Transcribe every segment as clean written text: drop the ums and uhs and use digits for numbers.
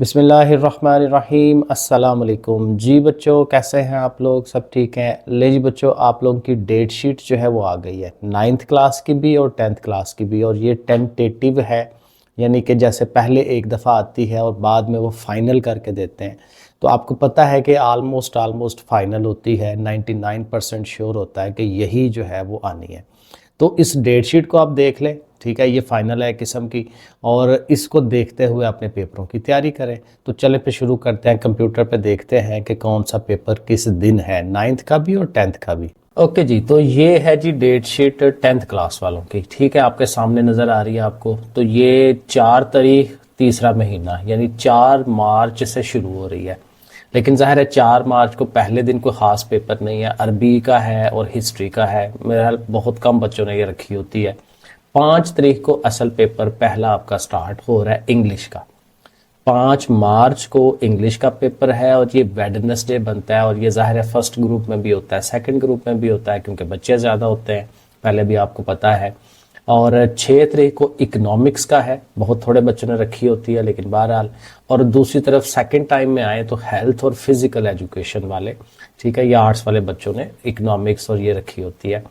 बिस्मिल्लाहिर्रहमानिर्रहीम अस्सलाम वालेकुम। जी बच्चों, कैसे हैं आप लोग? सब ठीक हैं? ले जी बच्चों, आप लोगों की डेट शीट जो है वो आ गई है, 9th क्लास की भी और 10th क्लास की भी। और ये टेंटेटिव है, यानी कि जैसे पहले एक दफ़ा आती है और बाद में वो फाइनल करके देते हैं। तो आपको पता है कि आलमोस्ट फाइनल होती है, 99% श्योर होता है कि यही जो है वो आनी है। तो इस डेट शीट को आप देख लें, ठीक है, ये फाइनल है किस्म की, और इसको देखते हुए अपने पेपरों की तैयारी करें। तो चले पे शुरू करते हैं, कंप्यूटर पे देखते हैं कि कौन सा पेपर किस दिन है, 9th का भी और 10th का भी। ओके जी, तो ये है जी डेट शीट 10th क्लास वालों की, ठीक है, आपके सामने नज़र आ रही है आपको। तो ये 4 तारीख तीसरा महीना यानी 4 मार्च से शुरू हो रही है। लेकिन ज़ाहिर है 4 मार्च को पहले दिन कोई ख़ास पेपर नहीं है, अरबी का है और हिस्ट्री का है। मेरे ख्याल बहुत कम बच्चों ने ये रखी होती है। 5 तारीख को असल पेपर पहला आपका स्टार्ट हो रहा है इंग्लिश का। 5 मार्च को इंग्लिश का पेपर है और ये वेडनेसडे बनता है। और ये ज़ाहिर है फर्स्ट ग्रुप में भी होता है, सेकंड ग्रुप में भी होता है, क्योंकि बच्चे ज़्यादा होते हैं, पहले भी आपको पता है। और 6 तारीख को इकोनॉमिक्स का है, बहुत थोड़े बच्चों ने रखी होती है लेकिन बहरहाल। और दूसरी तरफ सेकंड टाइम में आए तो हेल्थ और फिजिकल एजुकेशन वाले, ठीक है, ये आर्ट्स वाले बच्चों ने इकोनॉमिक्स और ये रखी होती है।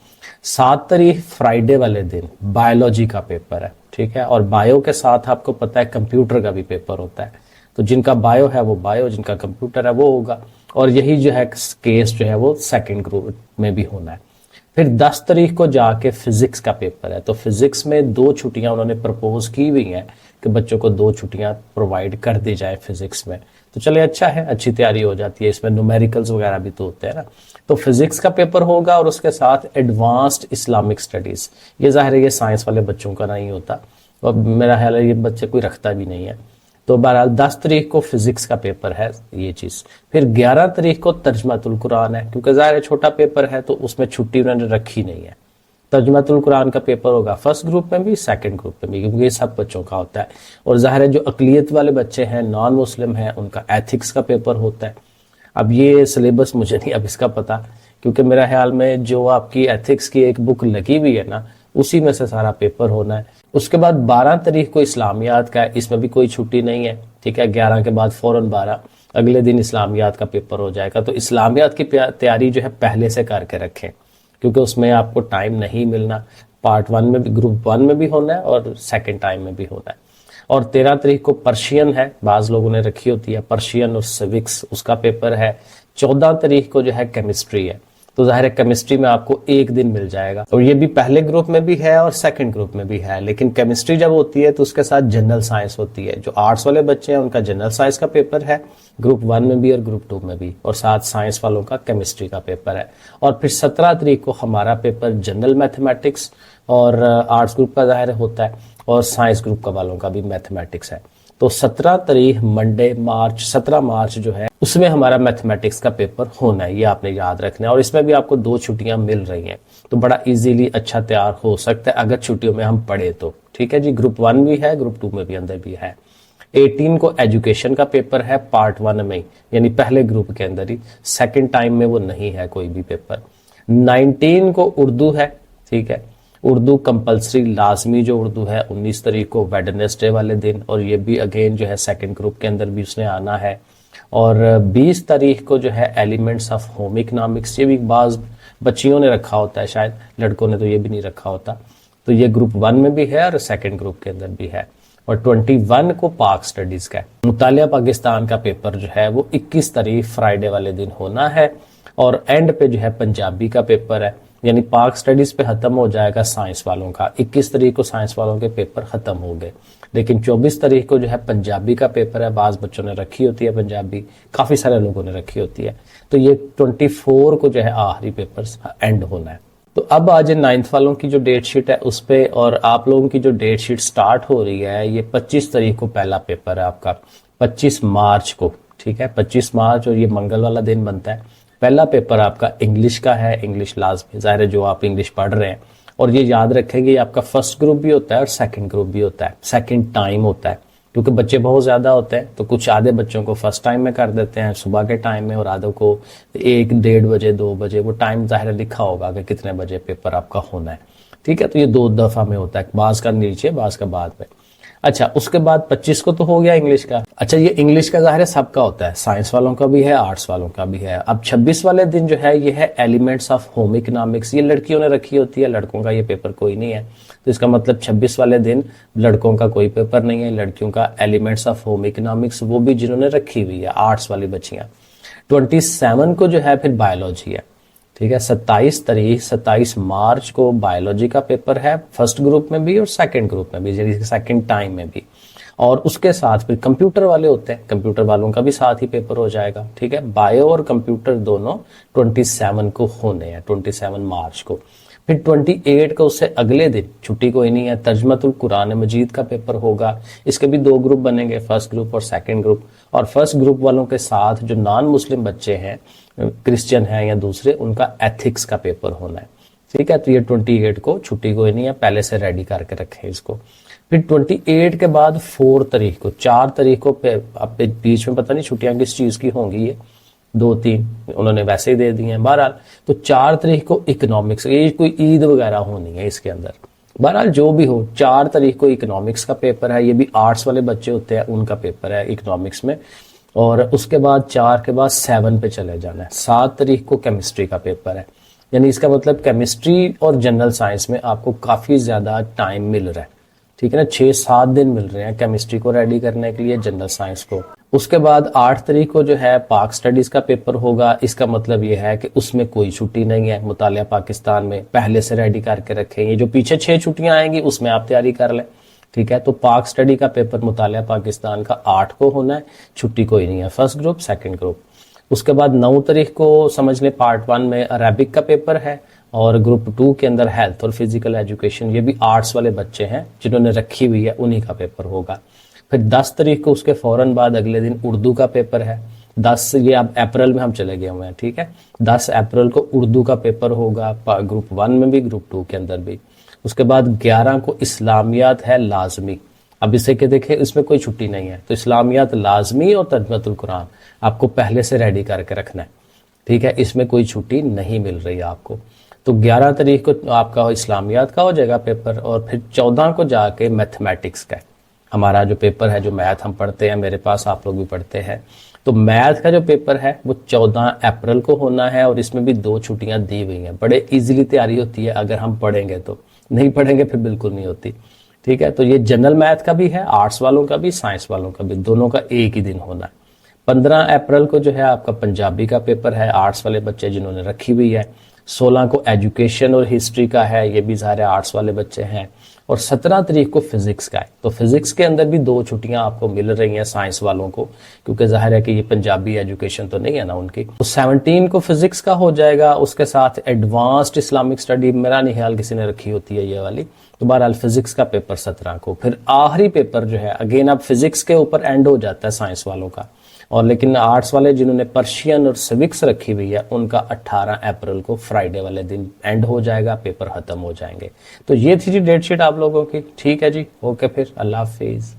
7 तारीख फ्राइडे वाले दिन बायोलॉजी का पेपर है, ठीक है, और बायो के साथ आपको पता है कंप्यूटर का भी पेपर होता है। तो जिनका बायो है वो बायो, जिनका कंप्यूटर है वो होगा। और यही जो है केस जो है वो सेकंड ग्रुप में भी होना है। फिर 10 तारीख को जाके फिजिक्स का पेपर है। तो फिजिक्स में 2 छुट्टियां उन्होंने प्रपोज की हुई हैं कि बच्चों को 2 छुट्टियां प्रोवाइड कर दी जाए फिजिक्स में। तो चले, अच्छा है, अच्छी तैयारी हो जाती है, इसमें न्यूमेरिकल्स वगैरह भी तो होते हैं ना। तो फिजिक्स का पेपर होगा और उसके साथ एडवांस्ड इस्लामिक स्टडीज। ये जाहिर है ये साइंस वाले बच्चों का नहीं होता और मेरा ख्याल है ये बच्चे कोई रखता भी नहीं है। तो बहरहाल 10 तारीख को फिजिक्स का पेपर है ये चीज़। फिर 11 तारीख को तर्जमातुल कुरान है, क्योंकि ज़ाहिर है छोटा पेपर है तो उसमें छुट्टी उन्होंने रखी नहीं है। तर्जमातुल कुरान का पेपर होगा फर्स्ट ग्रुप में भी, सेकंड ग्रुप में भी, क्योंकि ये सब बच्चों का होता है। और ज़ाहिर है जो अकलियत वाले बच्चे हैं, नॉन मुस्लिम हैं, उनका एथिक्स का पेपर होता है। अब ये सिलेबस मुझे नहीं अब इसका पता, क्योंकि मेरा ख्याल में जो आपकी एथिक्स की एक बुक लगी हुई है ना, उसी में से सारा पेपर होना है। उसके बाद 12 तारीख को इस्लामियात का है, इसमें भी कोई छुट्टी नहीं है, ठीक है। 11 के बाद फौरन 12 अगले दिन इस्लामियात का पेपर हो जाएगा। तो इस्लामियात की तैयारी जो है पहले से करके रखें, क्योंकि उसमें आपको टाइम नहीं मिलना। पार्ट 1 में भी, ग्रुप 1 में भी होना है और सेकेंड टाइम में भी होना है। और 13 तारीख को पर्शियन है, बाज़ लोगों ने रखी होती है, पर्शियन और सिविक्स उसका पेपर है। 14 तारीख को जो है केमिस्ट्री है। तो जाहिर है केमिस्ट्री में आपको एक दिन मिल जाएगा, और ये भी पहले ग्रुप में भी है और सेकंड ग्रुप में भी है। लेकिन केमिस्ट्री जब होती है तो उसके साथ जनरल साइंस होती है। जो आर्ट्स वाले बच्चे हैं उनका जनरल साइंस का पेपर है, ग्रुप 1 में भी और ग्रुप 2 में भी, और साथ साइंस वालों का केमिस्ट्री का पेपर है। और फिर 17 तारीख को हमारा पेपर जनरल मैथमेटिक्स और आर्ट्स ग्रुप का जाहिर होता है, और साइंस ग्रुप का वालों का भी मैथमेटिक्स है। तो 17 तारीख मंडे मार्च 17 मार्च जो है उसमें हमारा मैथमेटिक्स का पेपर होना है, ये आपने याद रखना है। और इसमें भी आपको 2 छुट्टियां मिल रही हैं, तो बड़ा इजीली अच्छा तैयार हो सकता है अगर छुट्टियों में हम पढ़े तो, ठीक है जी। ग्रुप 1 भी है, ग्रुप 2 में भी अंदर भी है। 18 को एजुकेशन का पेपर है पार्ट 1 में, यानी पहले ग्रुप के अंदर ही, सेकेंड टाइम में वो नहीं है कोई भी पेपर। 19 को उर्दू है, ठीक है, उर्दू कंपलसरी लाजमी जो उर्दू है 19 तारीख को वेडनेसडे वाले दिन, और ये भी अगेन जो है सेकंड ग्रुप के अंदर भी उसने आना है। और 20 तारीख को जो है एलिमेंट्स ऑफ होम इकोनॉमिक्स, ये भी बाज बच्चियों ने रखा होता है, शायद लड़कों ने तो ये भी नहीं रखा होता। तो ये ग्रुप 1 में भी है और सेकंड ग्रुप के अंदर भी है। और 21 को पाक स्टडीज का मुतालिया पाकिस्तान का पेपर जो है वो 21 तारीख फ्राइडे वाले दिन होना है। और एंड पे जो है पंजाबी का पेपर है, यानी पाक स्टडीज पे खत्म हो जाएगा साइंस वालों का। 21 तारीख को साइंस वालों के पेपर खत्म हो गए, लेकिन 24 तारीख को जो है पंजाबी का पेपर है। बाज बच्चों ने रखी होती है पंजाबी, काफी सारे लोगों ने रखी होती है। तो ये 24 को जो है आखिरी पेपर एंड होना है। तो अब आज 9th वालों की जो डेट शीट है उस पे, और आप लोगों की जो डेट शीट स्टार्ट हो रही है, ये 25 तारीख को पहला पेपर है आपका, 25 मार्च को, ठीक है, 25 मार्च, और ये मंगल वाला दिन बनता है। पहला पेपर आपका इंग्लिश का है, इंग्लिश लाजमी, ज़ाहिर है जो आप इंग्लिश पढ़ रहे हैं। और ये याद रखेंगे आपका फर्स्ट ग्रुप भी होता है और सेकंड ग्रुप भी होता है, सेकंड टाइम होता है, क्योंकि बच्चे बहुत ज़्यादा होते हैं। तो कुछ आधे बच्चों को फर्स्ट टाइम में कर देते हैं सुबह के टाइम में, और आधों को 1, 1:30 बजे, 2 बजे, वो टाइम ज़ाहिर लिखा होगा कि कितने बजे पेपर आपका होना है, ठीक है। तो ये 2 दफ़ा में होता है, बाज़ का नीचे बाज़ का बाद में। अच्छा, उसके बाद 25 को तो हो गया इंग्लिश का। अच्छा, ये इंग्लिश का ज़ाहिर है सबका होता है, साइंस वालों का भी है, आर्ट्स वालों का भी है। अब 26 वाले दिन जो है ये है एलिमेंट्स ऑफ होम इकोनॉमिक्स। ये लड़कियों ने रखी होती है, लड़कों का ये पेपर कोई नहीं है। तो इसका मतलब 26 वाले दिन लड़कों का कोई पेपर नहीं है, लड़कियों का एलिमेंट्स ऑफ होम इकोनॉमिक्स, वो भी जिन्होंने रखी हुई है, आर्ट्स वाली बच्चियां। 27 को जो है फिर बायोलॉजी है, ठीक है। 27 मार्च को बायोलॉजी का पेपर है, फर्स्ट ग्रुप में भी और सेकंड ग्रुप में भी, यानी सेकंड टाइम में भी। और उसके साथ फिर कंप्यूटर वाले होते हैं, कंप्यूटर वालों का भी साथ ही पेपर हो जाएगा, ठीक है। बायो और कंप्यूटर दोनों 27 को होने हैं, 27 मार्च को। फिर 28 को उससे अगले दिन छुट्टी कोई नहीं है, तर्जमतुल कुरान मजीद का पेपर होगा। इसके भी 2 ग्रुप बनेंगे, फर्स्ट ग्रुप और सेकंड ग्रुप। और फर्स्ट ग्रुप वालों के साथ जो नॉन मुस्लिम बच्चे हैं, क्रिश्चियन हैं या दूसरे, उनका एथिक्स का पेपर होना है, ठीक है। तो ये 28 को छुट्टी कोई नहीं है, पहले से रेडी करके रखें इसको। फिर 28 के बाद 4 तारीख को, 4 तारीख को अब बीच में पता नहीं छुट्टियां किस चीज की होंगी, ये 2-3 उन्होंने वैसे ही दे दिए हैं। बहरहाल तो 4 तारीख को इकोनॉमिक्स, ये कोई ईद वगैरह होनी है इसके अंदर। बहरहाल जो भी हो, 4 तारीख को इकोनॉमिक्स का पेपर है, ये भी आर्ट्स वाले बच्चे होते हैं उनका पेपर है इकोनॉमिक्स में। और उसके बाद 4 के बाद 7 पे चले जाना है। 7 तारीख को केमिस्ट्री का पेपर है, यानी इसका मतलब केमिस्ट्री और जनरल साइंस में आपको काफ़ी ज़्यादा टाइम मिल रहा है, ठीक है ना। 6-7 दिन मिल रहे हैं केमिस्ट्री को रेडी करने के लिए, जनरल साइंस को। उसके बाद 8 तारीख को जो है पाक स्टडीज का पेपर होगा। इसका मतलब ये है कि उसमें कोई छुट्टी नहीं है, मुतालिया पाकिस्तान में पहले से रेडी करके रखें। ये जो पीछे 6 छुट्टियां आएंगी उसमें आप तैयारी कर लें, ठीक है। तो पाक स्टडी का पेपर मुतालिया पाकिस्तान का 8 को होना है, छुट्टी कोई नहीं है, फर्स्ट ग्रुप सेकंड ग्रुप। उसके बाद 9 तारीख को समझ लें पार्ट 1 में अरेबिक का पेपर है, और ग्रुप 2 के अंदर हेल्थ और फिजिकल एजुकेशन, ये भी आर्ट्स वाले बच्चे हैं जिन्होंने रखी हुई है, उन्हीं का पेपर होगा। फिर 10 तारीख को उसके फौरन बाद अगले दिन उर्दू का पेपर है। 10 ये अब अप्रैल में हम चले गए हुए हैं, ठीक है। 10 अप्रैल को उर्दू का पेपर होगा, ग्रुप 1 में भी ग्रुप 2 के अंदर भी। उसके बाद 11 को इस्लामियात है लाजमी। अब इसे के देखें, इसमें कोई छुट्टी नहीं है, तो इस्लामियात लाजमी और तर्जुमतुल कुरान आपको पहले से रेडी करके रखना है, ठीक है। इसमें कोई छुट्टी नहीं मिल रही है आपको। तो 11 तारीख को आपका इस्लामियात का हो जाएगा पेपर, और फिर 14 को जाके मैथमेटिक्स का हमारा जो पेपर है, जो मैथ हम पढ़ते हैं, मेरे पास आप लोग भी पढ़ते हैं। तो मैथ का जो पेपर है वो 14 अप्रैल को होना है, और इसमें भी 2 छुट्टियां दी हुई हैं। बड़े इजीली तैयारी होती है अगर हम पढ़ेंगे, तो नहीं पढ़ेंगे फिर बिल्कुल नहीं होती, ठीक है। तो ये जनरल मैथ का भी है, आर्ट्स वालों का भी, साइंस वालों का भी, दोनों का एक ही दिन होना है। 15 अप्रैल को जो है आपका पंजाबी का पेपर है, आर्ट्स वाले बच्चे जिन्होंने रखी हुई है। 16 को एजुकेशन और हिस्ट्री का है, ये भी सारे आर्ट्स वाले बच्चे हैं। और 17 तारीख को फिजिक्स का है। तो फिजिक्स के अंदर भी 2 छुट्टियां आपको मिल रही हैं साइंस वालों को, क्योंकि जाहिर है कि ये पंजाबी एजुकेशन तो नहीं है ना उनकी। तो 17 को फिजिक्स का हो जाएगा, उसके साथ एडवांस्ड इस्लामिक स्टडी, मेरा नहीं ख्याल किसी ने रखी होती है ये वाली। तो बहरहाल फिजिक्स का पेपर 17 को। फिर आखिरी पेपर जो है, अगेन अब फिजिक्स के ऊपर एंड हो जाता है साइंस वालों का, और लेकिन आर्ट्स वाले जिन्होंने पर्शियन और सिविक्स रखी हुई है उनका 18 अप्रैल को फ्राइडे वाले दिन एंड हो जाएगा, पेपर खत्म हो जाएंगे। तो ये थी जी डेट शीट आप लोगों की, ठीक है जी, ओके, फिर अल्लाह हाफिज।